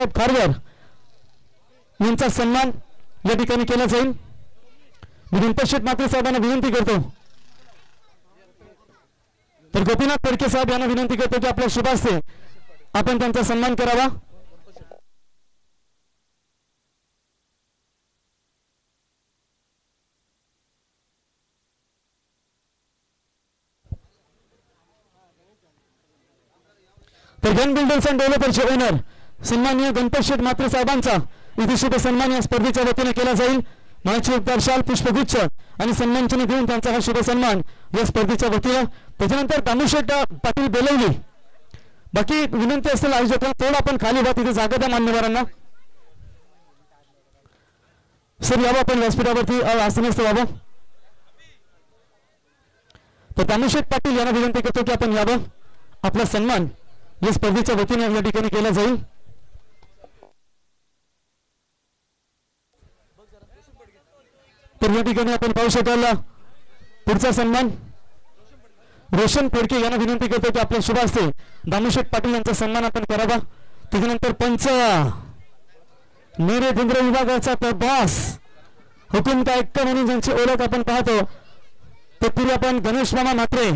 बाळासाहेब खारवर यांचा सन्मान या ठिकाणी केला जाईल। मी गणपत शेठ मात्रे साहेबांना विनंती करतो, तर गोपीनाथ फडके साहेब यांना विनंती करतो की आपल्या शुभ हस्ते आपण त्यांचा सन्मान करावा। तर गन बिल्डर्स अँड डेव्हलपर्सचे ओनर सन्माननीय गणपत शेठ मात्रे साहेबांचा इथे शुभ सन्मान या स्पर्धेच्या वतीने केला जाईल। मानचिन्ह शाल पुष्पगुच्छ आणि सन्मानचिन्ह देऊन त्यांचा हा शुभ सन्मान या स्पर्धेच्या वतीने। त्याच्यानंतर दामूशेठ पाटील बेलवली, बाकी विनंती असेल आयोजकांना थोडं आपण खाली व्हा, तिथे जागा द्या मान्यवरांना। सर यावं आपण व्यासपीठावरती आसनस्थ व्हावं। तर दामूशेठ पाटील यांना विनंती करतो की आपण यावं, आपला सन्मान या स्पर्धेच्या वतीने या ठिकाणी केला जाईल। तर या ठिकाणी आपण पाहू शकाल पुढचा सन्मान रोशन फडके यांना विनंती करतो की आपल्या शुभ हस्ते दामूशेठ पाटील यांचा सन्मान आपण करावा। त्याच्यानंतर पंच मेरे केंद्र विभागाचा प्रभास हुकुम का एक्का म्हणून ज्यांची ओळख आपण पाहतो ते पुढे आपण गणेश मामा म्हात्रे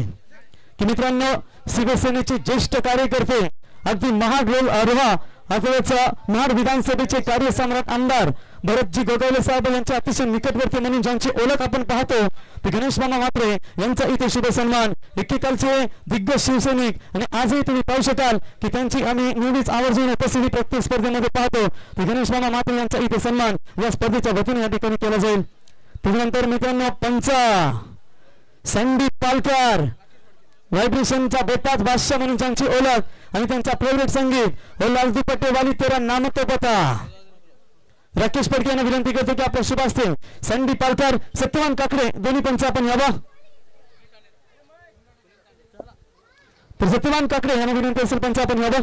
की मित्रांनो शिवसेनेचे ज्येष्ठ कार्यकर्ते अगदी महाड रोहा अथवा महाड विधानसभेचे कार्यसम्राट आमदार भरतजी गोगावले साहेब यांच्या अतिशय निकटवर्ती म्हणून ज्यांची ओळख आपण पाहतो ते गणेश मामा म्हात्रे यांचा इथे शुभ सन्मान। एकेकालचे दिग्गज शिवसैनिक आणि आजही तुम्ही पाहू शकाल की त्यांची आम्ही नेहमीच आवर्जून उपस्थिती प्रत्येक स्पर्धेमध्ये पाहतो। ते गणेश मामा म्हात्रे यांचा इथे सन्मान या स्पर्धेच्या वतीने या ठिकाणी केला जाईल। त्यानंतर मित्रांनो पंच संदीप पालकर व्हायब्रेशनचा बेताज बादशाह म्हणून ज्यांची ओळख आणि त्यांचा फेवरेट संगीत ओ लाल दुपट्टे वाली तेरा नाम तो बता, राकेश फडके यांना विनंती करतो की आपल्या शुभ हस्ते संदीप पालकर सत्यवान काकडे दोन्ही पंच आपण यावा। तर सत्यवान काकडे यांना विनंती असेल पंच आपण यावा।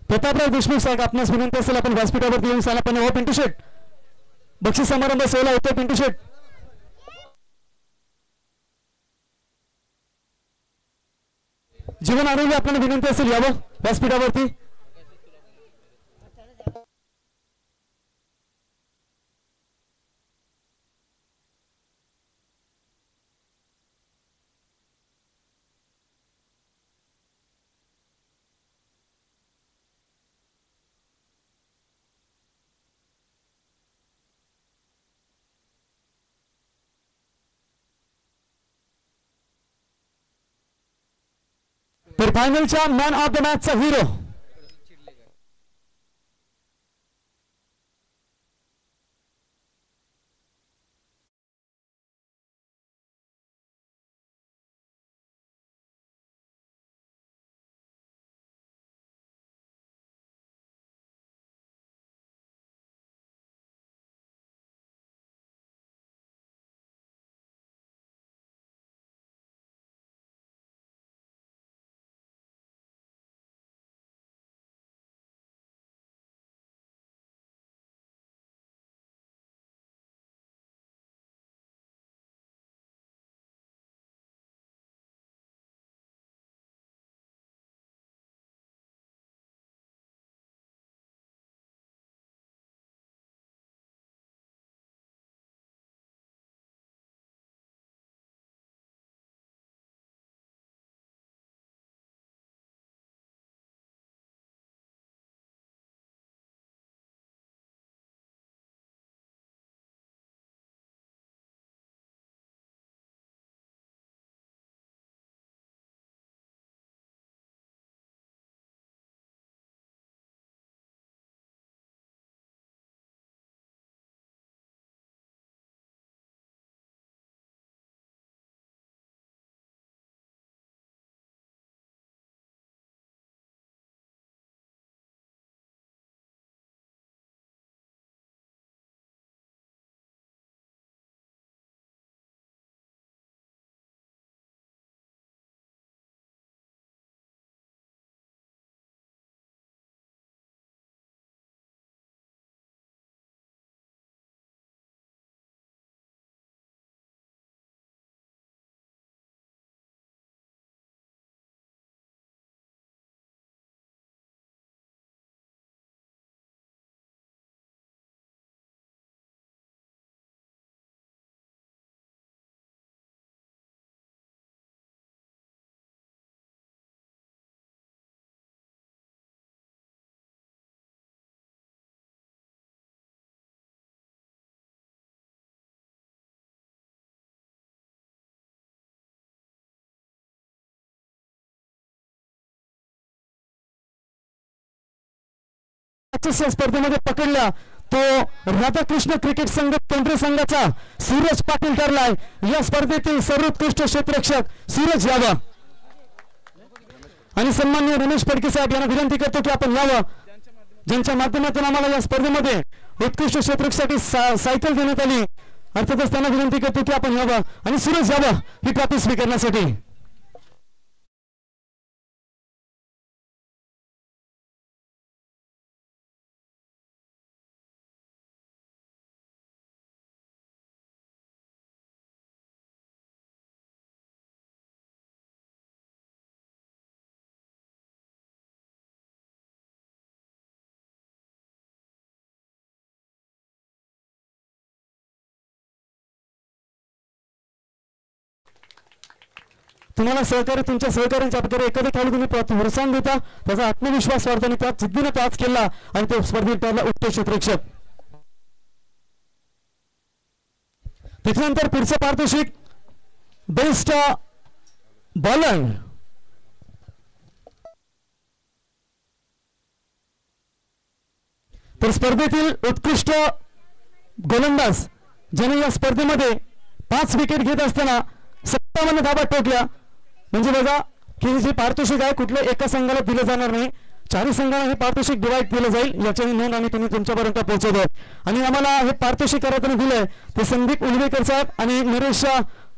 प्रतापराव देशमुख साहेब आपणास विनंती असेल आपण व्यासपीठावरती येऊन साला पण हो पिंटू शेठ बक्षीस समारंभ सोहळा होतो। पिंटू शेठ जीवन आरोग्य आपल्याला विनंती असेल यावं व्यासपीठावरती। तर फायनलच्या मॅन ऑफ द मॅचचा हिरो मॅचेस या स्पर्धेमध्ये पकडल्या तो राधाकृष्ण क्रिकेट संघ केंद्रीय संघाचा सूरज पाटील ठरलाय. या स्पर्धेतील सर्वोत्कृष्ट क्षेत्ररक्षक सूरज यावा. आणि सन्माननीय रमेश फडके साहेब यांना विनंती करतो की आपण यावं, ज्यांच्या माध्यमातून आम्हाला या स्पर्धेमध्ये उत्कृष्ट क्षेत्ररक्षकासाठी सायकल देण्यात आली. अर्थातच त्यांना विनंती करतो की आपण यावं आणि सूरज यावा ही ट्रॉफी स्वीकारण्यासाठी. तुम्हाला सहकार्य तुमच्या सहकार्यांच्या प्रकारे एखाद्या खेळाडू तुम्ही प्रोत्साहन देता, त्याचा आत्मविश्वास वाढतो आणि त्यात जिद्दीने त्याच केला आणि तो स्पर्धेत ठरला उत्कृष्ट क्षेत्ररक्षक. त्याच्यानंतर पुढचं पारितोषिक बेस्ट बॉलर. तर स्पर्धेतील उत्कृष्ट गोलंदाज ज्याने या स्पर्धेमध्ये 5 विकेट घेत असताना 57 धावा ठोकल्या. म्हणजे बघा की हे जे पारितोषिक आहे कुठल्या एका संघाला दिलं जाणार नाही, 4 संघांना हे पारितोषिक डिवाइड केलं जाईल. याची नोंद आम्ही तुम्ही तुमच्यापर्यंत पोहोचवतो. आणि आम्हाला हे पारितोषिक करायला दिलंय ते संदीप उलवेकर साहेब आणि नरेश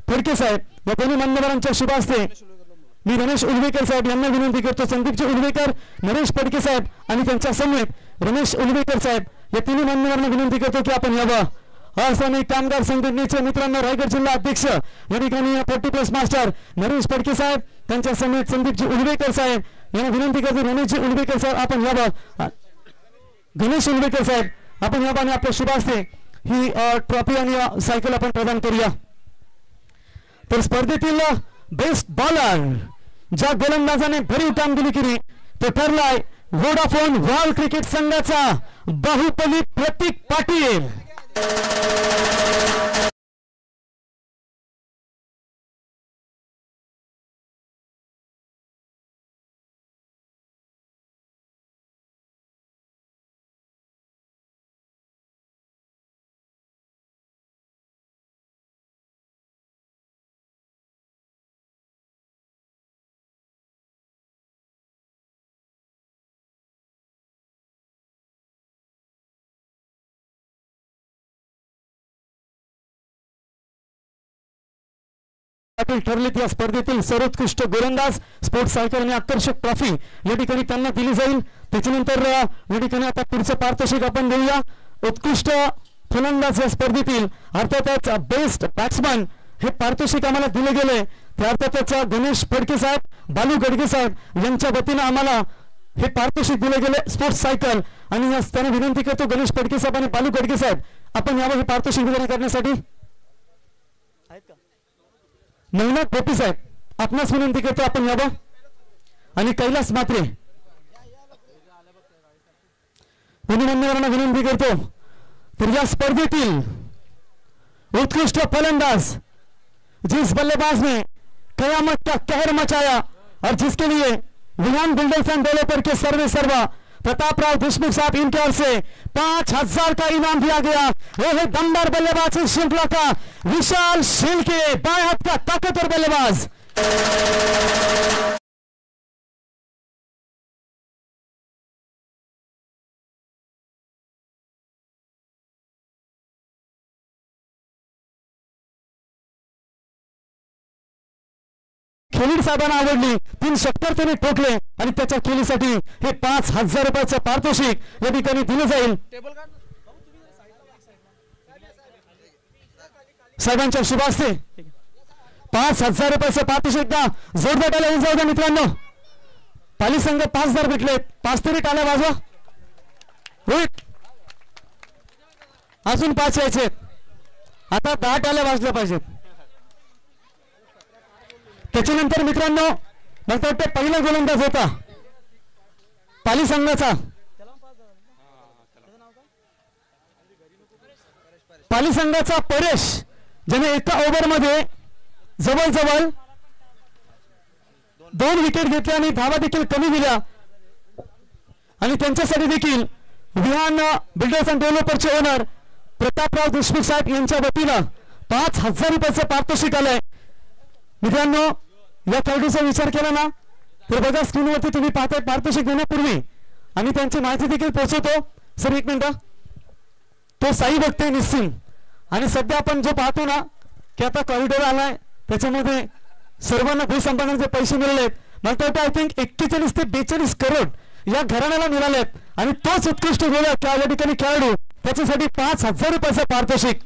फडके साहेब या दोन्ही मान्यवरांच्या शुभ हस्ते मी रमेश उलवेकर साहेब यांना विनंती करतो. संदीपजी उलवेकर, नरेश फडके साहेब आणि त्यांच्या समेत रमेश उलवेकर साहेब या तिन्ही मान्यवरांना विनंती करतो की आपण यावं. असं कामगार संघटनेचे मित्रांनो रायगड जिल्हा अध्यक्ष या ठिकाणी 40+ मास्टर नरेश फडके साहेब त्यांच्या समेत संदीपजी उलवेकर साहेब यांना विनंती करतो. रमेशजी उलवेकर साहेब आपण यावं. गणेश उलवेकर साहेब आपण यावं आणि आपल्या शुभ हस्ते ही ट्रॉफी आणि सायकल आपण प्रदान करूया. तर स्पर्धेतील बेस्ट बॉलर ज्या गोलंदाजाने भरीव कामगिरी केली तो ठरलाय वोडाफोन वॉल क्रिकेट संघाचा बाहुबली प्रतीक पाटील. पाटील ठरलेत या स्पर्धेतील सर्वोत्कृष्ट गोलंदाज. स्पोर्ट्स सायकल आणि आकर्षक ट्रॉफी या ठिकाणी त्यांना दिली जाईल. त्याच्यानंतर या ठिकाणी आता पुढचं पारितोषिक आपण देऊया. उत्कृष्ट फलंदाज या स्पर्धेतील अर्थातच बेस्ट बॅट्समन हे पारितोषिक आम्हाला दिले गेले. त्या अर्थातच गणेश फडके साहेब, बालू गडगे साहेब यांच्या वतीनं आम्हाला हे पारितोषिक दिले गेले स्पोर्ट्स सायकल. आणि त्यांना विनंती करतो गणेश फडके साहेब आणि बालू गडगे साहेब आपण यावर हे पारितोषिक वितरण करण्यासाठी. नवनाथ गोपी साहेब आपणास विनंती करतो आपण यावं. आणि कैलास मात्रे मान्यवरांना विनंती करतो. तर या स्पर्धेतील उत्कृष्ट फलंदाज जिस बल्लेबाज ने कयामत का कहर मचाया और जिसके लिए विहान बिल्डर्स एंड डेवलपर के सर्वे सर्वा प्रतापराव देशमुख साहब इनके ओर से 5000 का इनाम दिया गया. वो है दमदार बल्लेबाज इस श्रृंखला का विशाल शेलके, बाएं हाथ का ताकतवर बल्लेबाज. खेळीड साहेबांना आवडली, 3 षटकार त्यांनी ठोकले आणि त्याच्या खेळीसाठी हे 5000 रुपयाचं पारितोषिक या ठिकाणी दिलं जाईल. साहेबांच्या शुभ हस्ते 5000 रुपयाचं पारितोषिक द्या. जोरदार टाळ्या वाजवा द्या मित्रांनो. पाली संघ 5000 भेटले, 5 तरी टाळ्या वाजवा. रोहित अजून 5 यायचे, आता 10 टाळ्या वाजल्या पाहिजेत. त्याच्यानंतर मित्रांनो मला वाटतं पहिला गोलंदाज होता पाली संघाचा, पाली संघाचा परेश, ज्याने एका ओव्हरमध्ये जवळजवळ 2 विकेट घेतल्या आणि धावा देखील कमी दिल्या. आणि त्यांच्यासाठी देखील विहान बिल्डर्स अँड डेव्हलपरचे ओनर प्रतापराव देशमुख साहेब यांच्या वतीनं 5,000 रुपयाचं पारितोषिक आलंय. मित्रांनो, या खेळाडूचा विचार केला ना तर बघा स्क्रीनवरती तुम्ही पाहताय. पारितोषिक देण्यापूर्वी आम्ही त्यांची माहिती देखील पोहोचवतो. सर एक मिनिट. तो साई भक्त निस्सिम आणि सध्या आपण जो पाहतो ना की आता कॉरिडॉर आलाय त्याच्यामध्ये सर्वांना भूसंपादनाचे पैसे मिळालेत. मला वाटतं आय थिंक 41 ते 42 करोड या घराण्याला मिळालेत आणि तोच उत्कृष्ट गोलक या ठिकाणी खेळाडू त्याच्यासाठी 5,000 रुपयाचं पारितोषिक.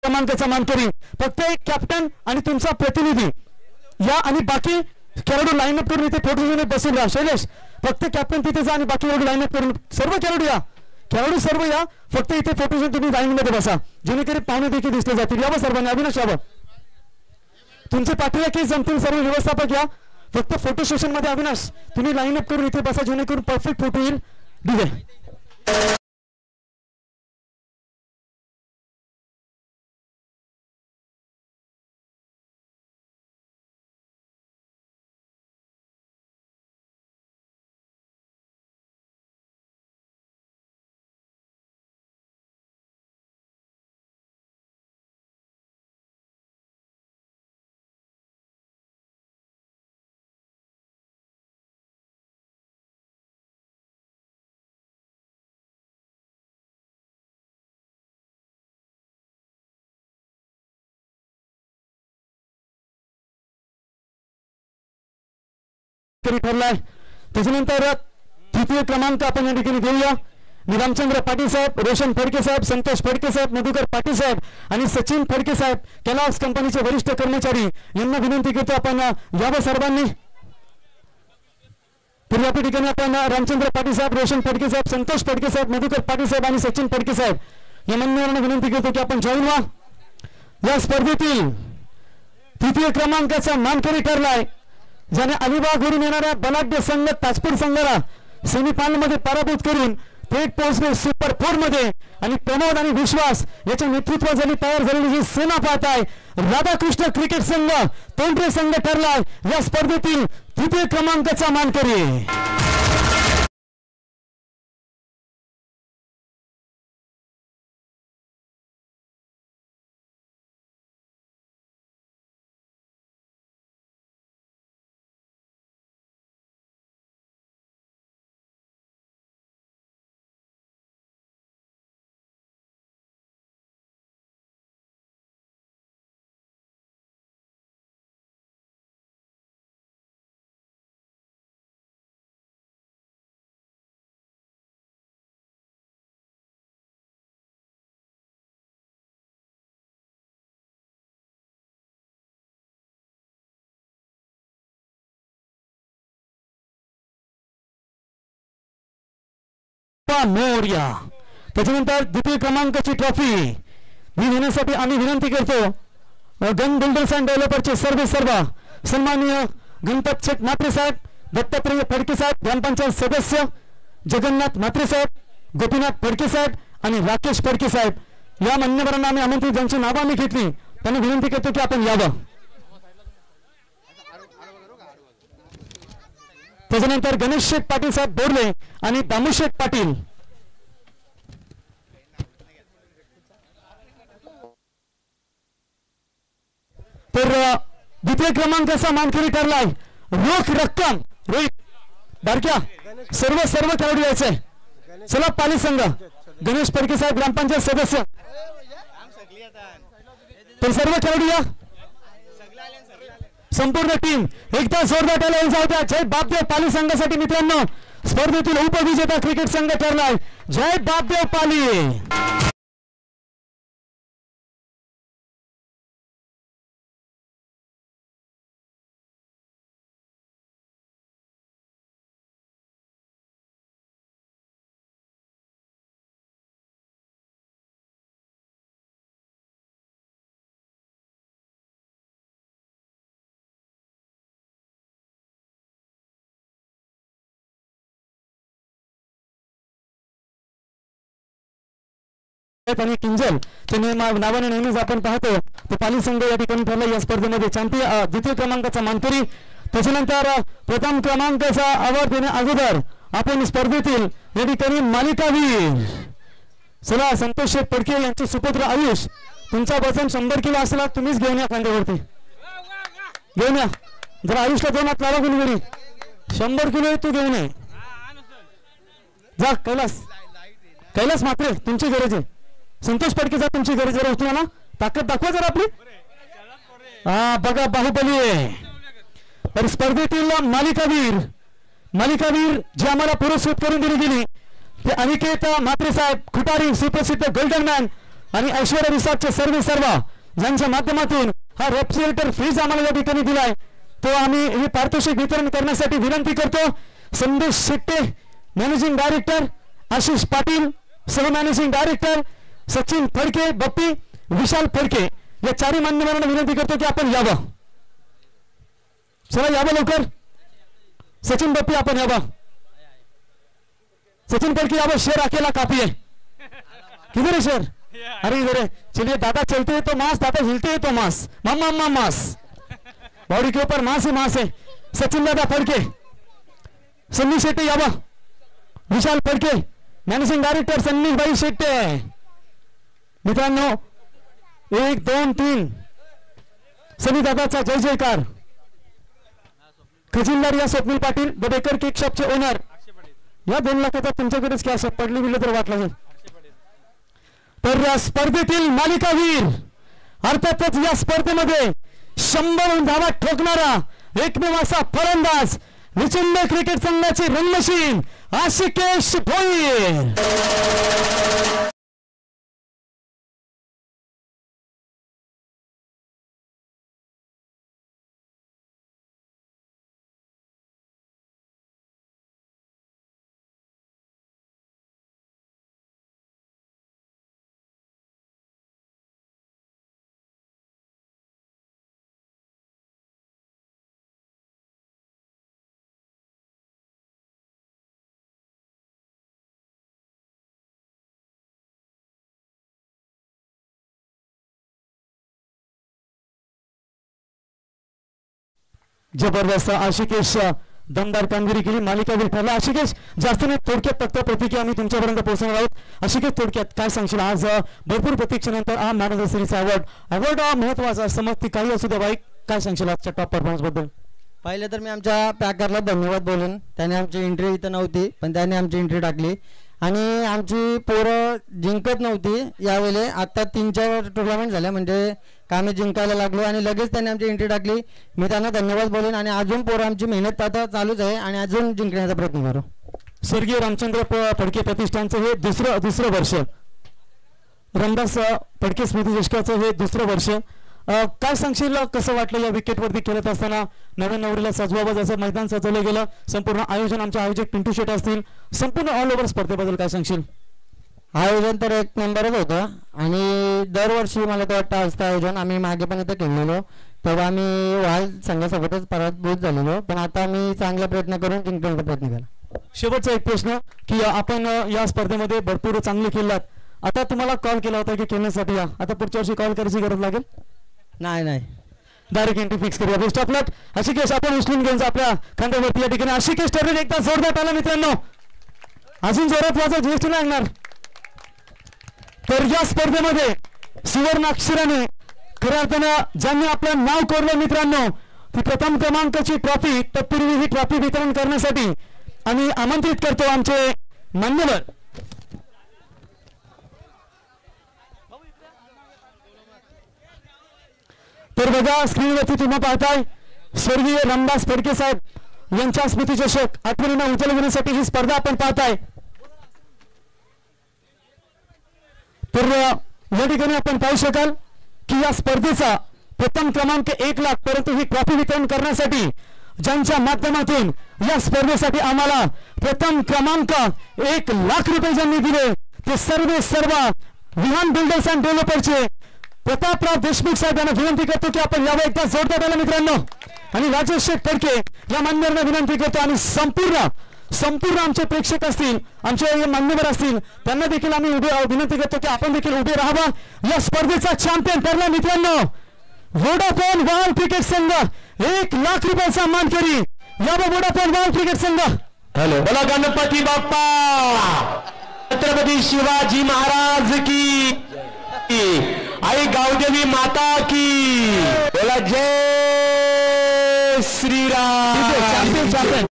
क्रमांकाचा मानकरी फक्त एक कॅप्टन आणि तुमचा प्रतिनिधी या आणि बाकी खेळाडू लाईन अप करून इथे फोटो घेऊन बसून राहा. शैलेश फक्त कॅप्टन तिथे जा आणि बाकी खेळाडू लाईन अप करून सर्व खेळाडू या. खेळाडू सर्व या. फक्त इथे फोटो घेऊन तुम्ही लाईन मध्ये बसा जेणेकरून पाहुणे देखील दिसले जातील. यावं सर्वांनी. अविनाश यावं. तुमचे पाठीला की जमतील सर्व व्यवस्थापक या. फक्त फोटो सेशन मध्ये अविनाश तुम्ही लाईन अप करून इथे बसा जेणेकरून परफेक्ट फोटो येईल. दिवे ठरलाय. त्याच्यानंतर तृतीय क्रमांक आपण या ठिकाणी देऊया. रामचंद्र पाटील साहेब, रोशन फडके साहेब, संतोष फडके साहेब, मधुकर पाटील साहेब आणि सचिन फडके साहेब केलॉग्स कंपनीचे वरिष्ठ कर्मचारी यांना विनंती करतो आपण यावं सर्वांनी. तर या ठिकाणी आपण रामचंद्र पाटील साहेब, रोशन फडके साहेब, संतोष फडके साहेब, मधुकर पाटील साहेब आणि सचिन फडके साहेब या मान्यवरांना विनंती करतो की आपण जॉईन व्हा. या स्पर्धेतील तृतीय क्रमांकाचा मानकरी ठरलाय ज्याने अलिबागवरून येणाऱ्या बलाढ्य संघ ताजपूर संघाला सेमीफायनल मध्ये पराभूत करून थेट पोहोचले सुपर 4 मध्ये आणि प्रमोद आणि विश्वास याच्या नेतृत्वाखाली तयार झालेली ही सेना पाहताय. राधाकृष्ण क्रिकेट संघ तोंडरे संघ ठरलाय या स्पर्धेतील तृतीय क्रमांकाचा मानकरी. मोर्या. त्याच्यानंतर द्वितीय क्रमांकाची ट्रॉफी मी घेण्यासाठी आम्ही विनंती करतो गन बिल्डर्स अँड डेव्हलपरचे सर्व सन्माननीय गणपत शेठ म्हात्रे साहेब, दत्तात्रय फडके साहेब ग्रामपंचायत सदस्य, जगन्नाथ म्हात्रे साहेब, गोपीनाथ फडके साहेब आणि राकेश फडके साहेब या मान्यवरांना आम्ही आमंत्रित, ज्यांची नावं आम्ही घेतली त्यांना विनंती करतो की आपण यावं. त्याच्यानंतर गणेश शेठ पाटील साहेब बोरले आणि दामू शेठ पाटील. तर द्वितीय क्रमांकाचा मानकरी ठरलाय. रोख रक्कम रोहित बारक्या सर्व खेळाडू यायचे. चला पाली संघ गणेश फडके साहेब ग्रामपंचायत सदस्य, तर सर्व खेळाडू या, संपूर्ण टीम एकदा जोरदार टाळ्या जाऊ द्या. जय बापदेव पाली संघासाठी मित्रांनो स्पर्धेतील उपविजेता क्रिकेट संघ ठरलाय. जय बापदेव पाली. आणि किंजल ते नावाने नेहमीच आपण पाहतो. तो पाली संघ या ठिकाणी ठरला या स्पर्धेमध्ये चॅम्पियन द्वितीय क्रमांकाचा मानकरी. त्याच्यानंतर प्रथम क्रमांकाचा अवॉर्ड देण्या अगोदर आपण स्पर्धेतील या ठिकाणी मालिकावीर चला संतोष शेठ फडके यांचे सुपुत्र आयुष. तुमचा वजन 100 किलो असला तुम्हीच घेऊन या खांद्यावरती, घेऊन या. जर आयुषला 2 हात लावा गुणगुणी. 100 किलो तू घेऊन ये जा. कैलास मात्रे तुमची गरज आहे. संतोष फडके जा तुमची गरज जरा उचला ना, ताकद दाखवा जरा आपली. हा बघा बाहुबली आहे. तर स्पर्धेतील मालिकावीर जे आम्हाला पुरस्कृत करून दिली गेली ते अनिकेत म्हात्रे साहेब खुटारी सुप्रसिद्ध गोल्डन मॅन आणि ऐश्वर्या रिसॉर्टचे सर्व ज्यांच्या माध्यमातून हा रेफ्रिजरेटर फ्रीज आम्हाला या ठिकाणी दिलाय, तो आम्ही हे पारितोषिक वितरण करण्यासाठी विनंती करतो. संदेश शेट्टे मॅनेजिंग डायरेक्टर, आशिष पाटील सह मॅनेजिंग डायरेक्टर, सचिन फडके, बप्पी, विशाल फडके या 4 मान्यवरांना विनंती करतो की आपण यावं. चला यावं लवकर. सचिन बप्पी आपण यावं. सचिन फडके यावं. शेर अकेला काफी है. किधर है शेर? अरे इधर है. चलिए दादा चलते हैं तो मांस, दादा हिलते हैं तो मांस. मामा मांस बॉडी के ऊपर मांस ही मांस है. सचिन दादा फडके, सन्नी शेट्टे यावं. विशाल फडके मॅनेजिंग डायरेक्टर सन्नी भाई शेट्टे. मित्रांनो 1 2 3 सनी दादाचा जय जयकार. खजिनदार या Swapnil Patil the baker cake शॉपचे ओनर. या 2 लाखाचा तुमच्याकडेच कॅश पडली बिल तर वाटलं. तर या स्पर्धेतील मालिकावीर अर्थातच या स्पर्धेमध्ये 100 धावा ठोकणारा एकमेव असा फलंदाज विचिंद क्रिकेट संघाची रनमशीन आशिकेश भोईर. जबरदस्त आशिकेश दमदार कामगिरी केली. मालिकावीर ठरला आशिकेश. जास्त नाही थोडक्यात फक्त प्रतिक्रिया आम्ही तुमच्यापर्यंत पोहोचणार आहोत. आशिकेश थोडक्यात काय सांगशील? आज भरपूर प्रतीक्षेनंतर हा मॅन ऑफ द सिरीजचा अवॉर्ड महत्वाचा असं मग ती काही असू द्या बाई, काय सांगशील आजच्या टॉप परफॉर्मन्स बद्दल? पहिले तर मी आमच्या पॅकरला धन्यवाद बोलेन. त्याने आमची एंट्री इथं नव्हती पण त्याने आमची एंट्री टाकली आणि आमची पोरं जिंकत नव्हती यावेळी. आता 3-4 टुर्नामेंट झाल्या म्हणजे आम्ही जिंकायला लागलो आणि लगेच त्यांनी आमची एंट्री टाकली. मी त्यांना धन्यवाद बोलेन आणि अजून पोरं आमची मेहनत आता चालूच आहे आणि अजून जिंकण्याचा प्रयत्न करू. स्वर्गीय रामचंद्र फडके प्रतिष्ठानचं हे दुसरं वर्ष, रामदास फडके स्मृती चषकाचं हे 2रं वर्ष. काय सांगशील कसं वाटलं या विकेटवरती खेळत असताना? नवीन नवरीला सजवावं जसं मैदान सजवलं गेलं, संपूर्ण आयोजन आमचे आयोजक पिंटू शेट असतील, संपूर्ण ऑल ओव्हर स्पर्धेबद्दल काय सांगशील? आयोजन तर 1 नंबरच होतं आणि दरवर्षी मला तर वाटतं असतं आयोजन. आम्ही मागे पण इथं खेळलेलो तेव्हा आम्ही वाल संघासोबतच पराभूत झालेलो, पण आता आम्ही चांगला प्रयत्न करून जिंकण्याचा प्रयत्न केला. शेवटचा एक प्रश्न की आपण या स्पर्धेमध्ये भरपूर चांगले खेळलात, आता तुम्हाला कॉल केला होता की खेळण्यासाठी या, आता पुढच्या वर्षी कॉल करायची गरज लागेल? नाही डायरेक्ट एंट्री फिक्स करूया. बेस्ट ऑफ लक. आशिकेश आपण उचलून घ्यायचं आपल्या खांद्यावरती या ठिकाणी. आशिकेश ठरवेल एकदा जोरदार टाळ्या मित्रांनो. अजून जोरात वाजवा, जीएसटी लागणार. तर या स्पर्धेमध्ये सुवर्ण अक्षराने खऱ्या अर्थानं ज्यांनी आपलं नाव कोरलं मित्रांनो, ती प्रथम क्रमांकाची ट्रॉफी, तत्पूर्वी ही ट्रॉफी वितरण करण्यासाठी आम्ही आमंत्रित करतो आमचे मान्यवर. तर बघा स्क्रीनवरती तुम्ही पाहताय स्वर्गीय रामदास फडके साहेब यांच्या स्मृतिचषक आठवणींना उजाळा देण्यासाठी ही स्पर्धा आपण पाहताय. तर या ठिकाणी आपण पाहू शकाल की या स्पर्धेचा प्रथम क्रमांक 1 लाख, परंतु ही ट्रॉफी वितरण करण्यासाठी ज्यांच्या माध्यमातून या स्पर्धेसाठी आम्हाला प्रथम क्रमांक 1 लाख रुपये ज्यांनी दिले ते सर्व विहान बिल्डर्स अँड डेव्हलपरचे प्रतापराव देशमुख साहेब यांना विनंती करतो की आपण यावं एकदा जोरदार टाळ्या मित्रांनो. आणि राजेश शेठ फडके या मान्यवरांना विनंती करतो आणि संपूर्ण आमचे प्रेक्षक असतील, आमचे मान्यवर असतील, त्यांना देखील आम्ही विनंती करतो की आपण देखील उभे राहावं. या स्पर्धेचा चॅम्पियन ठरला मित्रांनो वोडाफोन वाल क्रिकेट संघ. 1 लाख रुपयाचा मानकरी यावं वोडाफोन वाल क्रिकेट संघ. हॅलो, बोला गणपती बाप्पा, छत्रपती शिवाजी महाराज की, आई गावदेवी माता की, बोला जय श्रीराम. चॅम्पियन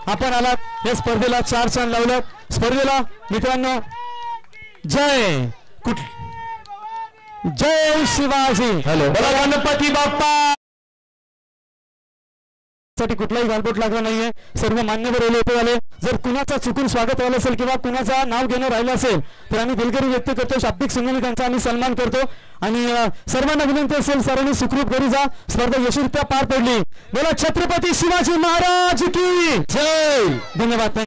आपण आलात या स्पर्धेला 4 चांद लावलं. स्पर्धेला मित्रांनो जय शिवाजी. हॅलो, बोला गणपती बाप्पा. साठी कुठलाही गालबोट लागला नाहीये. सर्व मान्यवर उभे झाले. जर कुणाचा चुकून स्वागत व्हायला असेल किंवा कुणाचा नाव घेणं राहिलं असेल तर आम्ही दिलगिरी व्यक्त करतो. शाब्दिक संघाने त्यांचा आम्ही सन्मान करतो आणि सर्वांना विनंती असेल सर्वांनी सुखरूप घरी जा. स्पर्धा यशस्वीरित्या पार पडली. बोला छत्रपती शिवाजी महाराज की जय. धन्यवाद.